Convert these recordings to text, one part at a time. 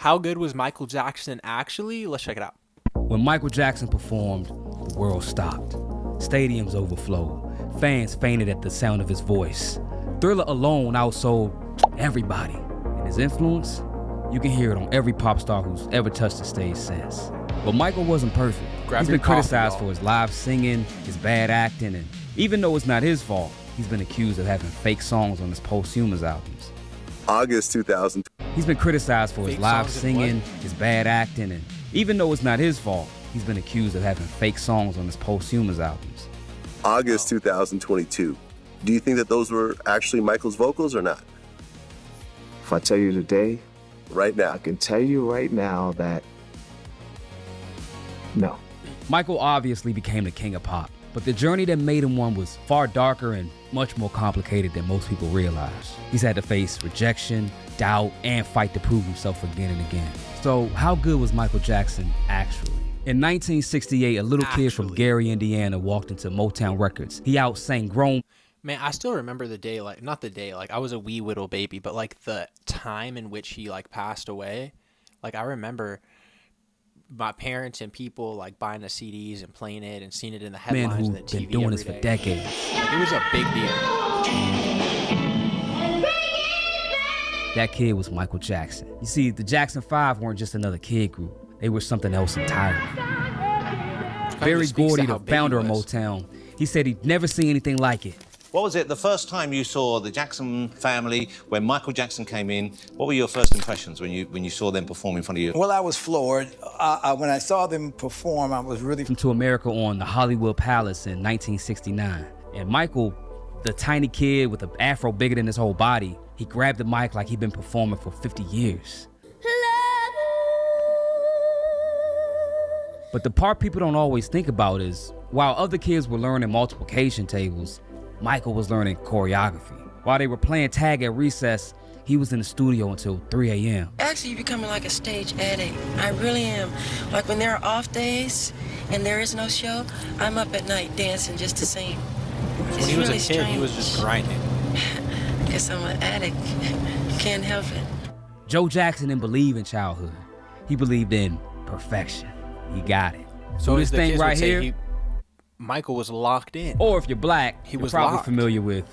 How good was Michael Jackson actually? Let's check it out. When Michael Jackson performed, the world stopped. Stadiums overflowed. Fans fainted at the sound of his voice. Thriller alone outsold everybody. And his influence, you can hear it on every pop star who's ever touched the stage since. But Michael wasn't perfect. He's been criticized for his live singing, his bad acting, and even though it's not his fault, he's been accused of having fake songs on his posthumous albums. August 2000. He's been criticized for his live singing, his bad acting, and even though it's not his fault, he's been accused of having fake songs on his posthumous albums. August 2022. Do you think that those were actually Michael's vocals or not? If I tell you today, Right now. I can tell you right now that no. Michael obviously became the king of pop, but the journey that made him one was far darker and much more complicated than most people realize. He's had to face rejection, doubt, and fight to prove himself again and again. So how good was Michael Jackson actually? In 1968, a little kid from Gary, Indiana walked into Motown Records. He outsang grown. Man, I still remember the day, like, not the day, like, I was a wee little baby, but, like, the time in which he, like, passed away. Like, I remember my parents and people, like, buying the CDs and playing it and seeing it in the Man headlines who'd and the TV been doing every this for day. decades. Like, it was a big deal. That kid was Michael Jackson. You see, the Jackson 5 weren't just another kid group. They were something else entirely. Berry Gordy, the founder of Motown, he said he'd never seen anything like it. What was it the first time you saw the Jackson family when Michael Jackson came in? What were your first impressions when you saw them perform in front of you? Well, I was floored. When I saw them perform, I was really... To America on the Hollywood Palace in 1969. And Michael, the tiny kid with an afro bigger than his whole body, he grabbed the mic like he'd been performing for 50 years. But the part people don't always think about is, while other kids were learning multiplication tables, Michael was learning choreography. While they were playing tag at recess, he was in the studio until 3 a.m. Actually, you're becoming like a stage addict. I really am. Like when there are off days and there is no show, I'm up at night dancing just to sing. When he was a kid, he was just grinding. Guess I'm an addict. Can't help it. Joe Jackson didn't believe in childhood. He believed in perfection. He got it. So this thing right here, Michael was locked in. or if you're black, He you're was probably locked. familiar with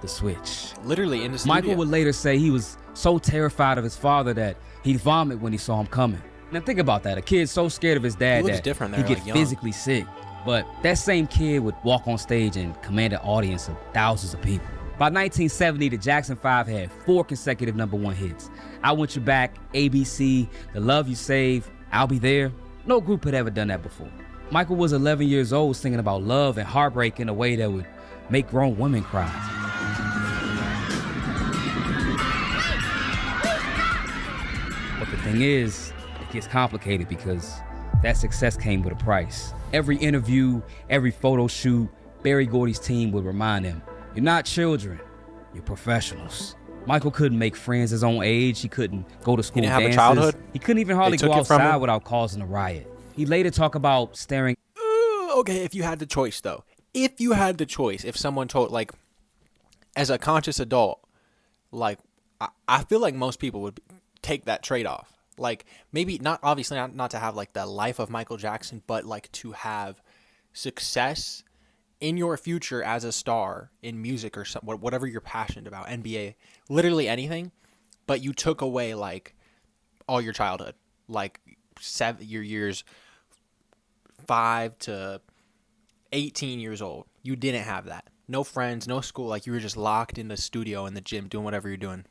The Switch. Literally in the studio. Michael would later say he was so terrified of his father that he'd vomit when he saw him coming. Now think about that. A kid so scared of his dad looks that different he'd there, get like, young. physically sick. But that same kid would walk on stage and command an audience of thousands of people. By 1970, the Jackson 5 had 4 consecutive #1 hits. I Want You Back, ABC, The Love You Save, I'll Be There. No group had ever done that before. Michael was 11 years old singing about love and heartbreak in a way that would make grown women cry. But the thing is, it gets complicated because that success came with a price. Every interview, every photo shoot, Berry Gordy's team would remind him, you're not children, you're professionals. Michael couldn't make friends his own age. He couldn't go to school He didn't have a dances. childhood? He couldn't even hardly They took go it from outside him? without causing a riot. He later talked about staring. Okay, if you had the choice, though. If you had the choice, if someone told, like, as a conscious adult, like, I feel like most people would take that trade-off. Like, maybe not, obviously not to have, like, the life of Michael Jackson, but, like, to have success in your future as a star in music or something, whatever you're passionate about, NBA, literally anything, but you took away, like, all your childhood, like, your years 5 to 18 years old. You didn't have that. No friends, no school. Like, you were just locked in the studio, in the gym, doing whatever you're doing.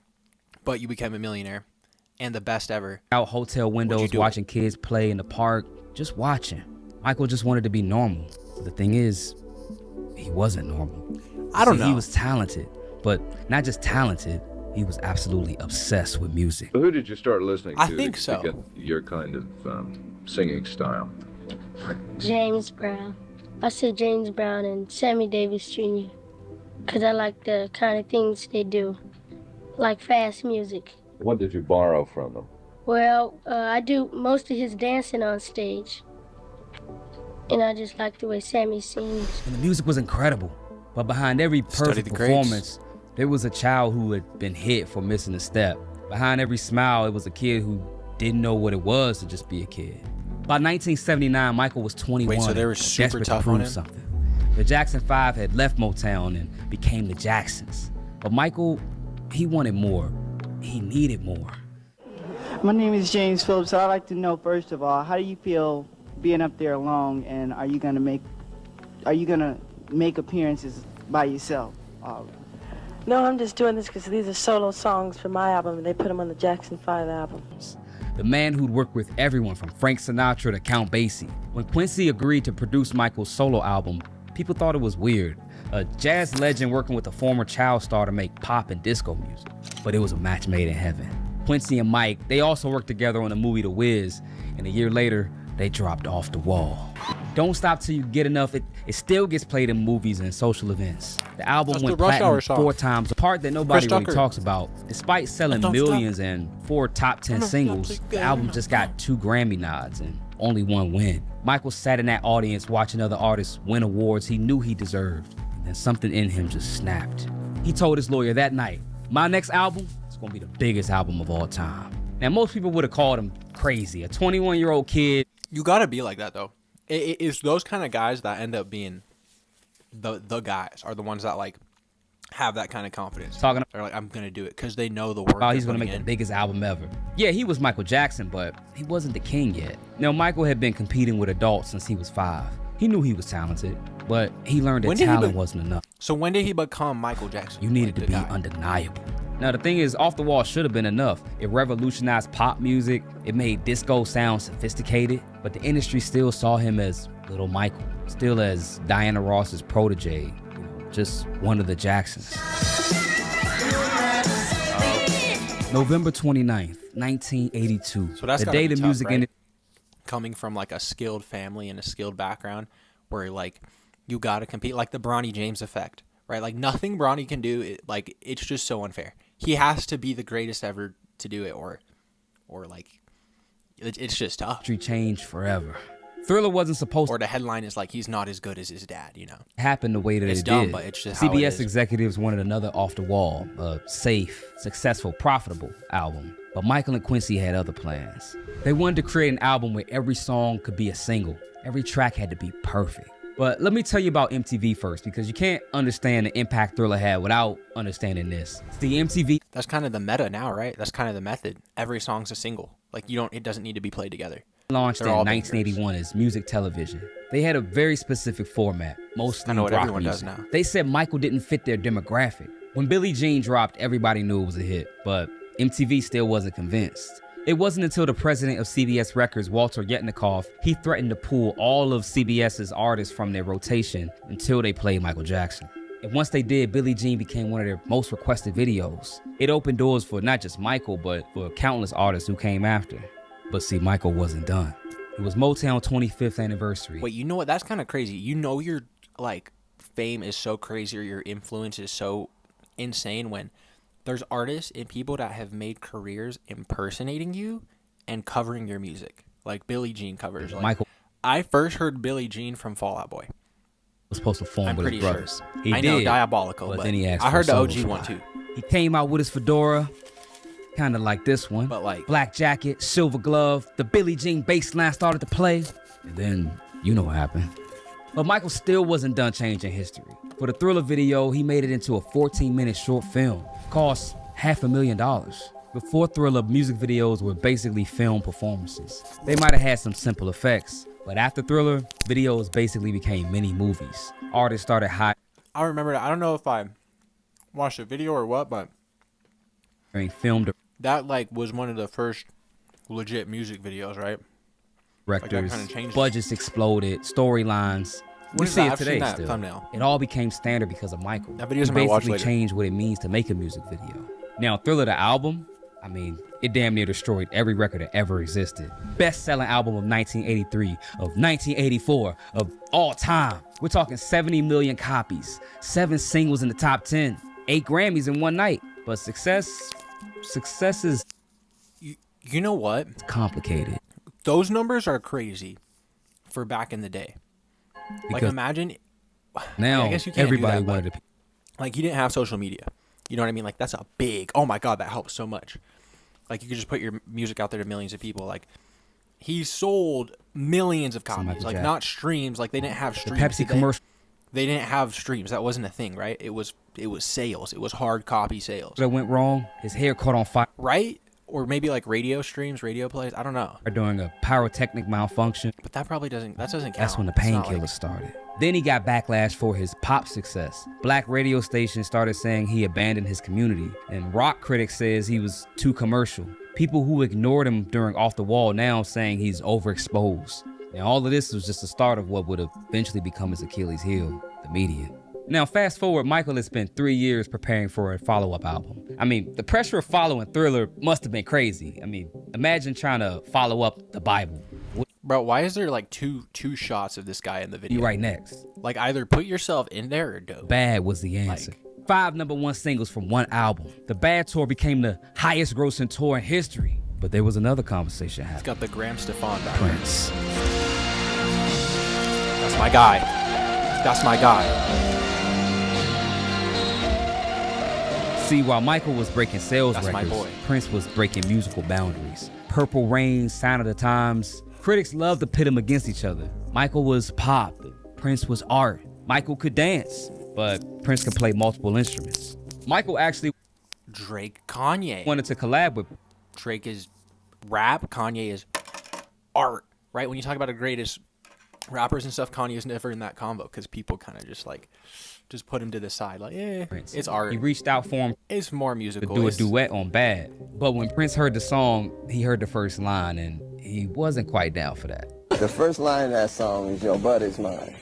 But you became a millionaire and the best ever. Out hotel windows, watching kids play in the park, just watching. Michael just wanted to be normal. But the thing is, he wasn't normal. I don't know. He was talented, but not just talented, he was absolutely obsessed with music. So who did you start listening to I think so. to get your kind of singing style? James Brown. I said James Brown and Sammy Davis Jr. because I like the kind of things they do, like fast music. What did you borrow from them? Well, I do most of his dancing on stage, and I just like the way Sammy sings. And the music was incredible, but behind every perfect performance, there was a child who had been hit for missing a step. Behind every smile, it was a kid who didn't know what it was to just be a kid. By 1979, Michael was 21. Wait, so they were and super desperate tough to on prove him? something. The Jackson 5 had left Motown and became the Jacksons. But Michael, he wanted more. He needed more. My name is James Phillips. I'd like to know, first of all, how do you feel being up there alone, and are you gonna make appearances by yourself? No, I'm just doing this because these are solo songs for my album, and they put them on the Jackson 5 album. The man who'd worked with everyone from Frank Sinatra to Count Basie. When Quincy agreed to produce Michael's solo album, people thought it was weird. A jazz legend working with a former child star to make pop and disco music. But it was a match made in heaven. Quincy and Mike, they also worked together on the movie The Wiz, and a year later, they dropped off the wall. Don't Stop Till You Get Enough, it still gets played in movies and social events. The album That's went the Rush platinum Hour song. 4 times, a part that nobody Chris really Tucker. talks about. Despite selling Don't millions and 4 top 10 singles, the album just got 2 Grammy nods and only 1 win. Michael sat in that audience watching other artists win awards he knew he deserved, and then something in him just snapped. He told his lawyer that night, "My next album is gonna be the biggest album of all time." Now, most people would have called him crazy, a 21-year-old kid. You gotta be like that though. It's those kind of guys that end up being the guys are the ones that like have that kind of confidence. Talking They're like, I'm gonna do it because they know the work. about he's they're gonna make putting the in. biggest album ever. Yeah, he was Michael Jackson, but he wasn't the king yet. Now, Michael had been competing with adults since he was 5. He knew he was talented, but he learned that When did he talent be- wasn't enough. So when did he become Michael Jackson? You needed Like, to the be guy? undeniable. Now, the thing is, Off the Wall should have been enough. It revolutionized pop music. It made disco sound sophisticated, but the industry still saw him as Little Michael, still as Diana Ross's protege, just one of the Jacksons. November 29th, 1982. So that's the gotta day be the tough, music right? industry. Coming from like a skilled family and a skilled background, where like you gotta compete, like the Bronny James effect, right? Like nothing Bronny can do, like it's just so unfair. He has to be the greatest ever to do it, or like it's just tough. Changed forever. Thriller wasn't supposed Or the headline is like he's not as good as his dad, you know. to happen the way that It's it dumb, did. but it's just how it CBS is. executives wanted another Off the Wall, a safe, successful, profitable album. But Michael and Quincy had other plans. They wanted to create an album where every song could be a single. Every track had to be perfect. But let me tell you about MTV first, because you can't understand the impact Thriller had without understanding this. The MTV That's kind of the meta now, right? That's kind of the method. Every song's a single. Like it doesn't need to be played together. launched They're in all 1981 as music television. They had a very specific format, mostly I know what rock everyone music. does now. They said Michael didn't fit their demographic. When Billie Jean dropped, everybody knew it was a hit, but MTV still wasn't convinced. It wasn't until the president of CBS Records, Walter Yetnikoff, he threatened to pull all of CBS's artists from their rotation until they played Michael Jackson. And once they did, Billie Jean became one of their most requested videos. It opened doors for not just Michael, but for countless artists who came after. But see, Michael wasn't done. It was Motown 25th anniversary. Wait, you know what? That's kind of crazy. You know your like fame is so crazy, or your influence is so insane when there's artists and people that have made careers impersonating you and covering your music, like Billie Jean covers. Like, Michael I first heard Billie Jean from Fall Out Boy. was supposed to form I'm with pretty his brothers. sure. He I know, did, diabolical, but then he asked I for heard the a OG solo one spot. too. He came out with his fedora, kind of like this one, But like, black jacket, silver glove. The Billie Jean bass line started to play, and then you know what happened. But Michael still wasn't done changing history. For the Thriller video, he made it into a 14-minute short film. Cost $500,000. Before Thriller, music videos were basically film performances. They might have had some simple effects, but after Thriller, videos basically became mini movies. Artists started hiring I remember that. I don't know if I watched a video or what, but film that like was one of the first legit music videos, right? directors, kinda changed it. budgets exploded, storylines. What We is see that? it I've today seen that still. thumbnail. It all became standard because of Michael. That video's He on my watch basically later. changed what it means to make a music video. Now, Thriller the album, I mean, it damn near destroyed every record that ever existed. Best-selling album of 1983, of 1984, of all time. We're talking 70 million copies, 7 singles in the top 10, 8 Grammys in one night. But success is You know what? complicated. Those numbers are crazy for back in the day. Like Because imagine now I guess you can't do everybody that, but- wanted to. like you didn't have social media. You know what I mean? Like that's a big. Oh my god, that helps so much. Like you could just put your music out there to millions of people. Like he sold millions of copies, Michael like Jackson. not streams. Like they didn't have The streams. Pepsi commercial They didn't have streams. That wasn't a thing, right? It was sales. It was hard copy sales. that went wrong, his hair caught on fire Right? Or maybe like radio streams, radio plays. I don't know. during a pyrotechnic malfunction. But that probably doesn't count. That's when the It's not painkillers like- started. Then he got backlash for his pop success. Black radio stations started saying he abandoned his community, and rock critics says he was too commercial. People who ignored him during Off the Wall now saying he's overexposed. And all of this was just the start of what would eventually become his Achilles heel, the media. Now, fast forward, Michael has spent 3 years preparing for a follow-up album. I mean, the pressure of following Thriller must have been crazy. I mean, imagine trying to follow up the Bible. Bro, why is there like two shots of this guy in the video? You right next. Like either put yourself in there or don't. Bad was the answer. 5 #1 singles from one album. The Bad Tour became the highest grossing tour in history. But there was another conversation It's happening. got the Graham Stefan back. Prince. That's my guy. That's my guy. See, while Michael was breaking sales That's my records, boy. Prince was breaking musical boundaries. Purple Rain, Sign of the Times. Critics loved to pit them against each other. Michael was pop. Prince was art. Michael could dance, but Prince could play multiple instruments. Michael actually Drake, Kanye. wanted to collab with Drake is rap, Kanye is art, right? When you talk about the greatest rappers and stuff, Kanye is never in that combo because people kind of just put him to the side. Like, Prince. it's art. He reached out for him It's more to musical. do a It's- duet on Bad. But when Prince heard the song, he heard the first line and he wasn't quite down for that. The first line of that song is "Your butt is mine."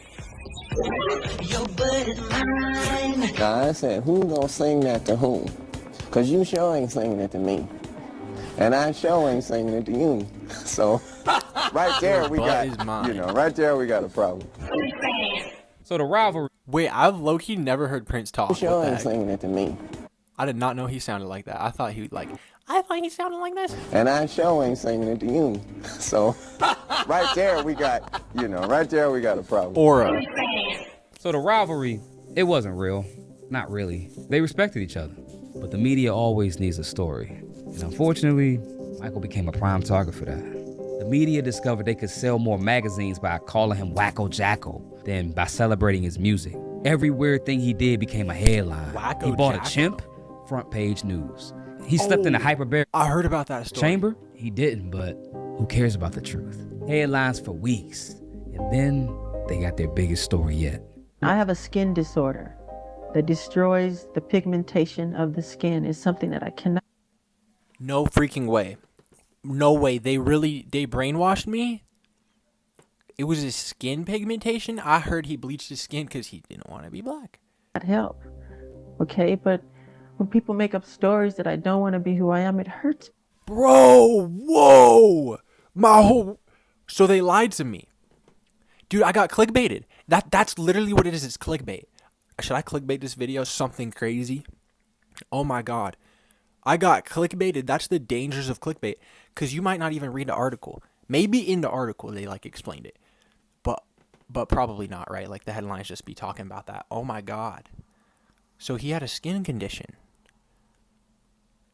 Your butt is mine. Now I said, who gonna sing that to whom? Cause you sure ain't singing it to me, and I sure ain't singing it to you. So right there we butt is got, mine. right there we got a problem. So the rivalry Wait, I've low-key never heard Prince talk You sure with ain't that. singing it to me, I did not know he sounded like that. I thought he sounded like this. and I sure ain't singing it to you. So right there we got, right there we got a problem. Aura. So the rivalry, it wasn't real. Not really. They respected each other. But the media always needs a story. And unfortunately, Michael became a prime target for that. The media discovered they could sell more magazines by calling him Wacko Jacko than by celebrating his music. Every weird thing he did became a headline. Wacko He bought Jacko? a chimp, front page news. He slept in a hyperbaric I heard about that story. chamber. He didn't, but who cares about the truth? Headlines for weeks. And then they got their biggest story yet. I have a skin disorder that destroys the pigmentation of the skin. It's something that I cannot. No freaking way. No way. They brainwashed me. It was his skin pigmentation. I heard he bleached his skin because he didn't want to be black. Help. Okay, but when people make up stories that I don't want to be who I am, it hurts. Bro, whoa. So they lied to me. Dude, I got clickbaited. That's literally what it is. It's clickbait. Should I clickbait this video? Something crazy? Oh my God. I got clickbaited. That's the dangers of clickbait. Because you might not even read the article. Maybe in the article they explained it. But probably not, right? Like the headlines just be talking about that. Oh my God. So he had a skin condition.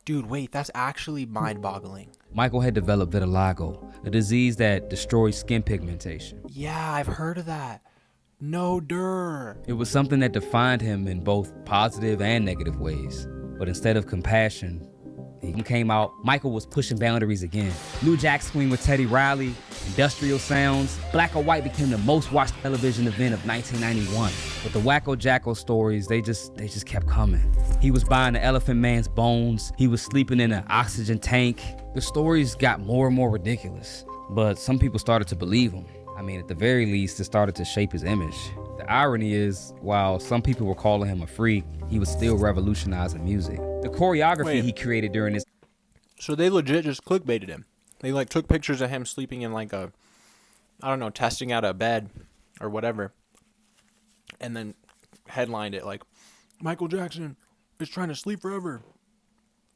Dude, wait, that's actually mind-boggling. Michael had developed vitiligo, a disease that destroys skin pigmentation. Yeah, I've heard of that. No dur. It was something that defined him in both positive and negative ways. But instead of compassion, he came out, Michael was pushing boundaries again. New Jack Swing with Teddy Riley, Industrial Sounds, Black or White became the most watched television event of 1991. But the Wacko Jacko stories, they just kept coming. He was buying the Elephant Man's bones. He was sleeping in an oxygen tank. The stories got more and more ridiculous, but some people started to believe him. I mean, at the very least, it started to shape his image. The irony is, while some people were calling him a freak, he was still revolutionizing music. The choreography he created during this. So they legit just clickbaited him. They took pictures of him sleeping in testing out a bed or whatever. And then headlined it Michael Jackson is trying to sleep forever.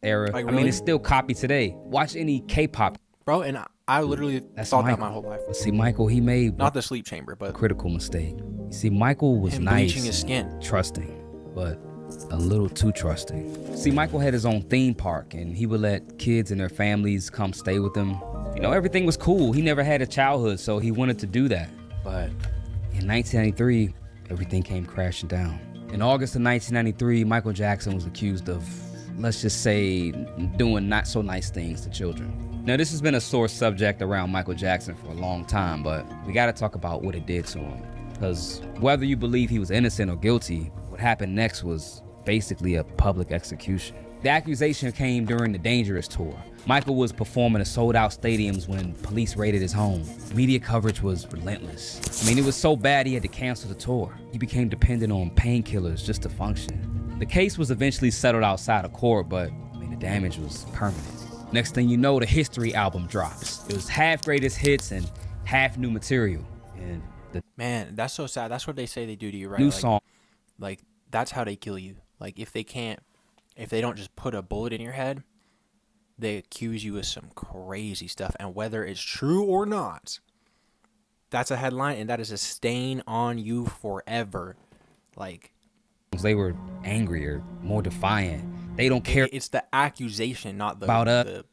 Era. Like, I mean, really? it's still copied today. Watch any K-pop. Bro, and I literally thought that my whole life. But see, Michael, he made Not the sleep chamber, a but critical mistake. You see, Michael was him nice, bleaching his skin. trusting, but a little too trusting. See, Michael had his own theme park, and he would let kids and their families come stay with him. You know, everything was cool. He never had a childhood, so he wanted to do that. But in 1993, everything came crashing down. In August of 1993, Michael Jackson was accused of, let's just say, doing not so nice things to children. Now, this has been a sore subject around Michael Jackson for a long time, but we gotta talk about what it did to him. Because whether you believe he was innocent or guilty, what happened next was basically a public execution. The accusation came during the Dangerous tour. Michael was performing at sold-out stadiums when police raided his home. Media coverage was relentless. I mean, it was so bad he had to cancel the tour. He became dependent on painkillers just to function. The case was eventually settled outside of court, but I mean, the damage was permanent. Next thing you know, the History album drops. It was half greatest hits and half new material. And Man, that's so sad. That's what they say they do to you, right? new Like, song. like that's how they kill you. Like if they don't just put a bullet in your head, they accuse you of some crazy stuff. And whether it's true or not, that's a headline, and that is a stain on you forever. Like They were angrier, more defiant. They don't care it's the accusation, not about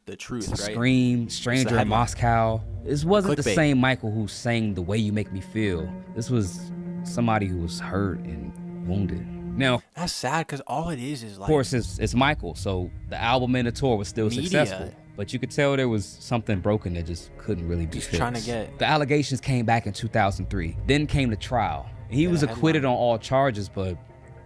the truth, right? Scream, It's the Stranger in headline. Moscow. This wasn't the Clickbait. same Michael who sang The Way You Make Me Feel. This was somebody who was hurt and wounded. Now, That's sad because all it is of like, course, it's Michael, so the album and the tour was still Media. successful. But you could tell there was something broken that just couldn't really be Just fixed. trying to get- The allegations came back in 2003. Then came the trial. He was acquitted on all charges, but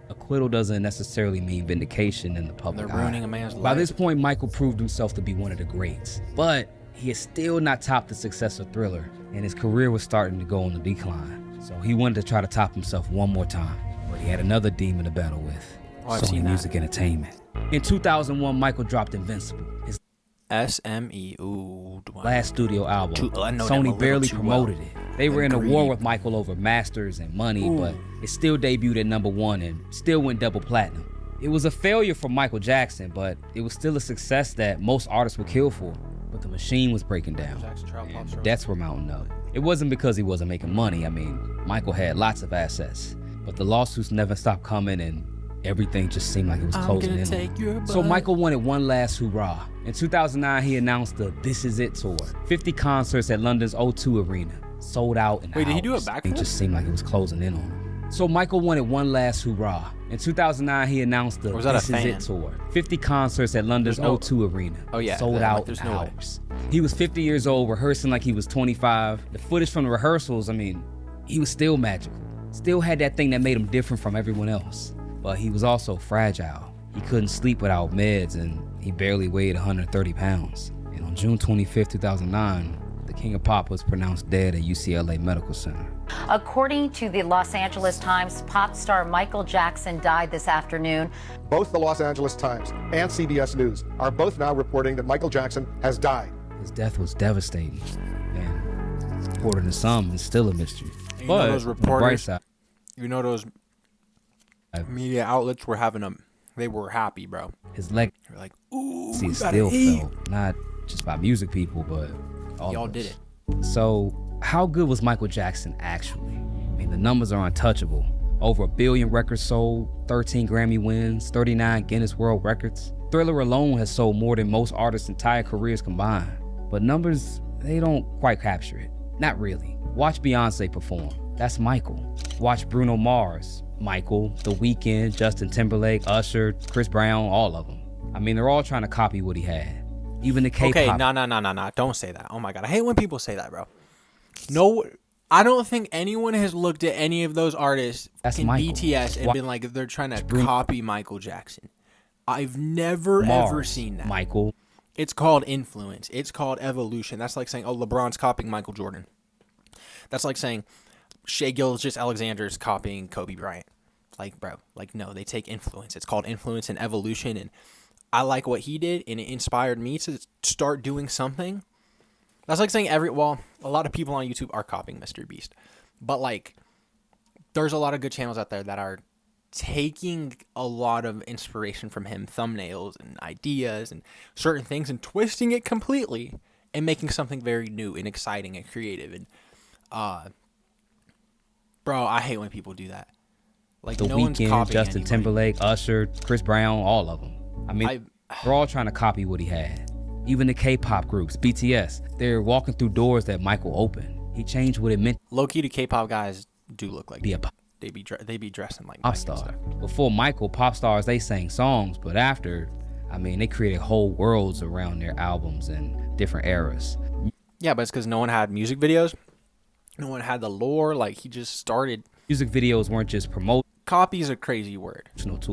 acquittal doesn't necessarily mean vindication in the public They're ruining eye. a man's By life. this point, Michael proved himself to be one of the greats, but he has still not topped the success of Thriller, and his career was starting to go on the decline. So he wanted to try to top himself one more time, but he had another demon to battle with. Oh, I've Sony seen that. Music Entertainment. In 2001, Michael dropped Invincible, his SME. Ooh, do I last studio album. I know them a Sony little barely too promoted well. it. They were in a war Agreed. with Michael over masters and money, Ooh. but it still debuted at #1 and still went double platinum. It was a failure for Michael Jackson, but it was still a success that most artists would kill for. But the machine was breaking down, and the debts were mounting up. It wasn't because he wasn't making money. I mean, Michael had lots of assets, but the lawsuits never stopped coming, and everything just seemed like it was I'm closing gonna in take on your him. So butt. Michael wanted one last hurrah. In 2009, he announced the This Is It tour. 50 concerts at London's O2 Arena, sold out in Wait, did he do a hours. backflip? It just seemed like it was closing in on him. So Michael wanted one last hurrah. In 2009, he announced the Or was that a This Is fan? It tour. 50 concerts at London's There's no- O2 Arena, Oh, yeah, sold like, out there's in no way. hours. He was 50 years old, rehearsing like he was 25. The footage from the rehearsals, I mean, he was still magical. Still had that thing that made him different from everyone else. But he was also fragile. He couldn't sleep without meds, and he barely weighed 130 pounds. And on June 25th, 2009, the King of Pop was pronounced dead at UCLA Medical Center. According to the Los Angeles Times, pop star Michael Jackson died this afternoon. Both the Los Angeles Times and CBS News are both now reporting that Michael Jackson has died. His death was devastating, and according to some, it's still a mystery. You But know those on the bright reporters, side, you know those media outlets were they were happy, bro. his legacy They're like, ooh, is we gotta still eat. felt, not just by music people, but all Y'all of did us. it. So, how good was Michael Jackson actually? I mean, the numbers are untouchable. Over 1 billion records sold, 13 Grammy wins, 39 Guinness World Records. Thriller alone has sold more than most artists' entire careers combined. But numbers, they don't quite capture it. Not really. Watch Beyonce perform. That's Michael. Watch Bruno Mars, Michael, The Weeknd, Justin Timberlake, Usher, Chris Brown, all of them. I mean, they're all trying to copy what he had. Even the K-pop. Okay, no. Don't say that. Oh my god, I hate when people say that, bro. No, I don't think anyone has looked at any of those artists That's in Michael. BTS and Wha- been like, they're trying to Bruno- copy Michael Jackson. I've never Mars, ever seen that. Michael. It's called influence. It's called evolution. That's like saying, oh, LeBron's copying Michael Jordan. That's like saying Shea Gilgeous-Alexander's copying Kobe Bryant. Like, bro, like, no, they take influence. It's called influence and evolution. And I like what he did, and it inspired me to start doing something. That's like saying a lot of people on YouTube are copying Mr. Beast. But, like, there's a lot of good channels out there that are taking a lot of inspiration from him, thumbnails and ideas and certain things, and twisting it completely and making something very new and exciting and creative. And bro, I hate when people do that. Like The no one's Weeknd, copying Justin anybody. Timberlake, Usher, Chris Brown, all of them. I mean, they're all trying to copy what he had. Even the K-pop groups, BTS, they're walking through doors that Michael opened. He changed what it meant. Low-key, the K-pop guys do look like be a they be dressing like pop Mike and star. stuff. Before Michael, pop stars, they sang songs, but after, I mean, they created whole worlds around their albums and different eras. Yeah, but it's because no one had music videos. No one had the lore. Like, he just started. Music videos weren't just promotional. Copy is a crazy word.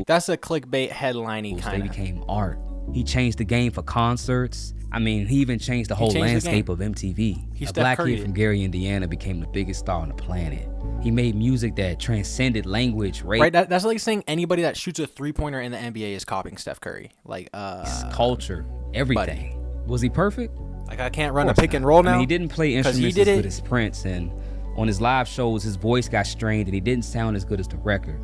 That's a clickbait headlining kind They of. became art. He changed the game for concerts. I mean, he even changed the whole changed the landscape of MTV. He A Steph black Curry kid did. from Gary, Indiana became the biggest star on the planet. He made music that transcended language, race, Right, that's like saying anybody that shoots a 3-pointer in the NBA is copying Steph Curry. Like, culture, everything. Was he perfect? Like, I can't run a Of course pick and not. roll I now. mean, he didn't play 'cause instruments he did as it. good as Prince, and on his live shows, his voice got strained and he didn't sound as good as the record.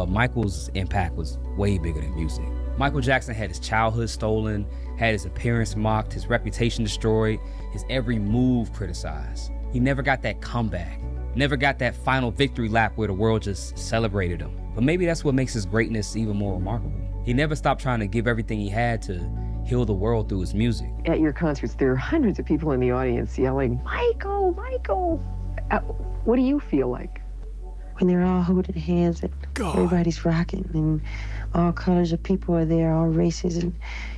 Michael's impact was way bigger than music. Michael Jackson had his childhood stolen, had his appearance mocked, his reputation destroyed, his every move criticized. He never got that comeback, never got that final victory lap where the world just celebrated him. But maybe that's what makes his greatness even more remarkable. He never stopped trying to give everything he had to heal the world through his music. At your concerts, there are hundreds of people in the audience yelling, Michael, Michael. What do you feel like? When they're all holding hands and everybody's rocking and all colors of people are there, all races, and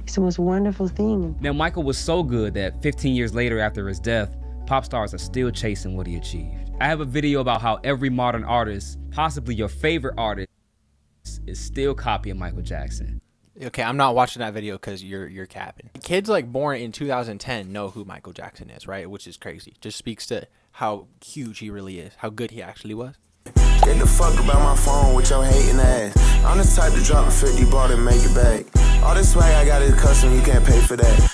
it's the most wonderful thing. Now, Michael was so good that 15 years later after his death, pop stars are still chasing what he achieved. I have a video about how every modern artist, possibly your favorite artist, is still copying Michael Jackson. Okay, I'm not watching that video because you're capping. Kids like born in 2010 know who Michael Jackson is, right? Which is crazy. Just speaks to how huge he really is, how good he actually was. Get the fuck about my phone with your hating ass. I'm the type to drop a 50 ball and make it back. All this swag I got is custom, you can't pay for that.